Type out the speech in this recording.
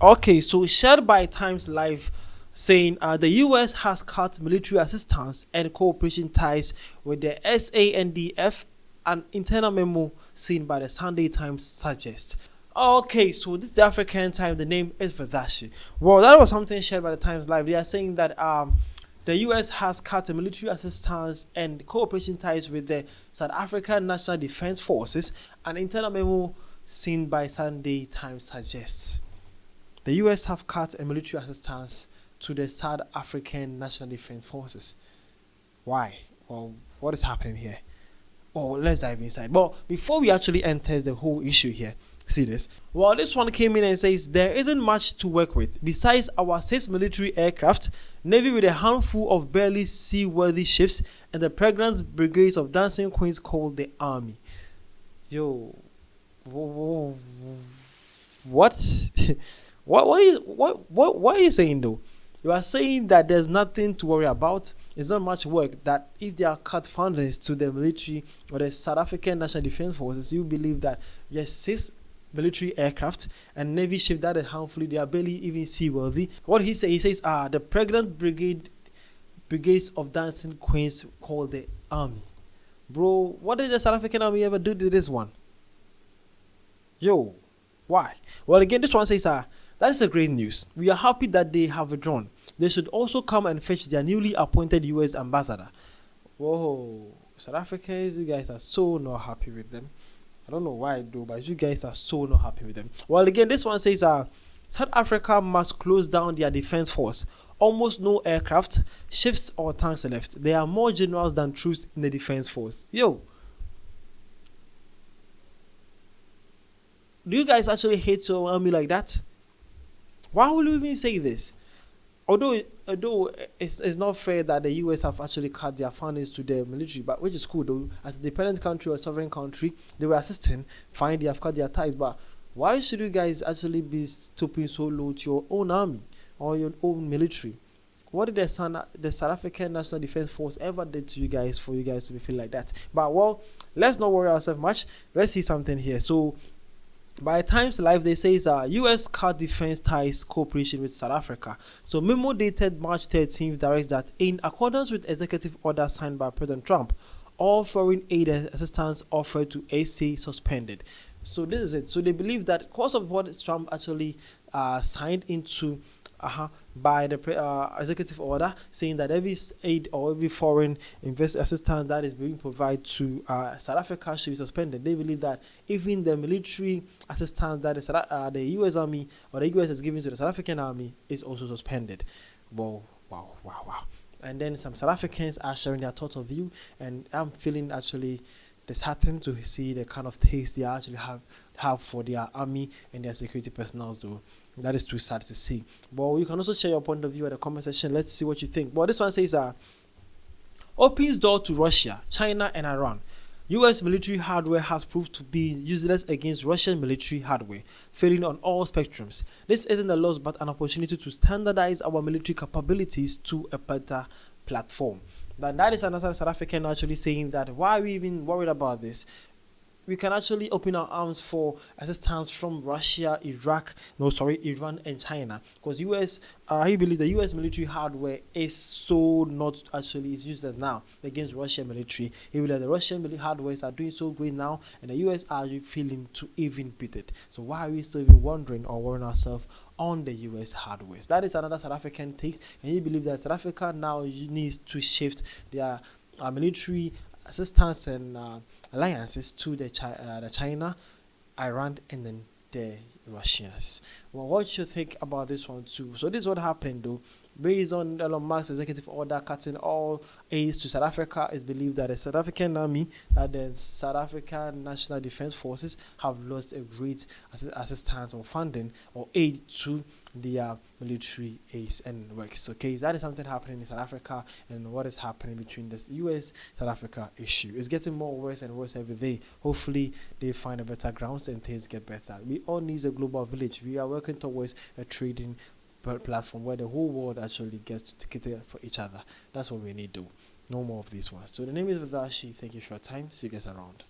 Okay, so shared by Times Live saying the US has cut military assistance and cooperation ties with the SANDF. An internal memo seen by the Sunday Times suggests. Okay, so this is the African time. The name is Verdashi. Well, that was something shared by the Times Live. They are saying that the US has cut military assistance and cooperation ties with the South African National Defense Forces. An internal memo seen by Sunday Times suggests. The US have cut a military assistance to the South African National Defense Forces. Why? Well, what is happening here? Well, let's dive inside. But before we actually enter the whole issue here, see this. Well, this one came in and says there isn't much to work with besides our 6 military aircraft, Navy with a handful of barely seaworthy ships, and the pregnant brigades of dancing queens called the Army. Yo, what? What are you saying though? You are saying that there's nothing to worry about. It's not much work. That if they are cut fundings to the military or the South African National Defense Forces, you believe that yes, 6 military aircraft and navy ships that are harmful, they are barely even seaworthy. What he says, the pregnant brigades of dancing queens called the Army. Bro, what did the South African Army ever do to this one? Yo, why? Well, again, this one says, that is a great news. We are happy that they have withdrawn. They should also come and fetch their newly appointed US ambassador. Whoa, South Africans, you guys are so not happy with them. I don't know why though, but you guys are so not happy with them. Well, again, this one says, South Africa must close down their defense force. Almost no aircraft, ships or tanks left. There are more generals than troops in the defense force. Yo, do you guys actually hate your army like that? Why would you even say this? Although it's not fair that the US have actually cut their fundings to the military, but which is cool though. As a dependent country or sovereign country, they were assisting. Fine, they have cut their ties, but why should you guys actually be stooping so low to your own army or your own military? What did the South African National Defense Force ever did to you guys for you guys to feel like that? But well, let's not worry ourselves much. Let's see something here. So by Times Live, they say U.S. cut defense ties cooperation with South Africa. So memo dated March 13th directs that in accordance with executive order signed by President Trump, all foreign aid and assistance offered to AC suspended. So this is it. So they believe that because of what Trump actually signed into by the executive order, saying that every aid or every foreign assistance that is being provided to South Africa should be suspended. They believe that even the military assistance that the U.S. Army or the U.S. is giving to the South African Army is also suspended. Wow. And then some South Africans are sharing their thoughts of view, and I'm feeling actually disheartened to see the kind of taste they actually have for their army and their security personnel though. That is too sad to see. But you can also share your point of view at the comment section. Let's see what you think. But this one says opens door to Russia, China and Iran. US military hardware has proved to be useless against Russian military hardware, failing on all spectrums. This isn't a loss but an opportunity to standardize our military capabilities to a better platform. That is another South African actually saying that why are we even worried about this? We can actually open our arms for assistance from Russia, Iran and China, because he believes the US military hardware is so not actually is used now against Russian military. He believes the Russian military hardwares are doing so great now, and the US are feeling to even beat it. So why are we still even wondering or worrying ourselves on the US hardwares? That is another South African take, and he believes that South Africa now needs to shift their military assistance and alliances to the China, Iran, and then the Russians. Well, what you think about this one too? So this is what happened though. Based on Elon Musk's executive order cutting all aids to South Africa, it's believed that the South African Army and the South African National Defense Forces have lost a great assistance or funding or aid to their military aids and works. Okay, that is something happening in South Africa, and what is happening between the US South Africa issue. It's getting more worse and worse every day. Hopefully, they find a better grounds and things get better. We all need a global village. We are working towards a trading platform where the whole world actually gets to cater for each other. That's what we need to do. No more of these ones. So the name is Vivashi. Thank you for your time. See you guys around.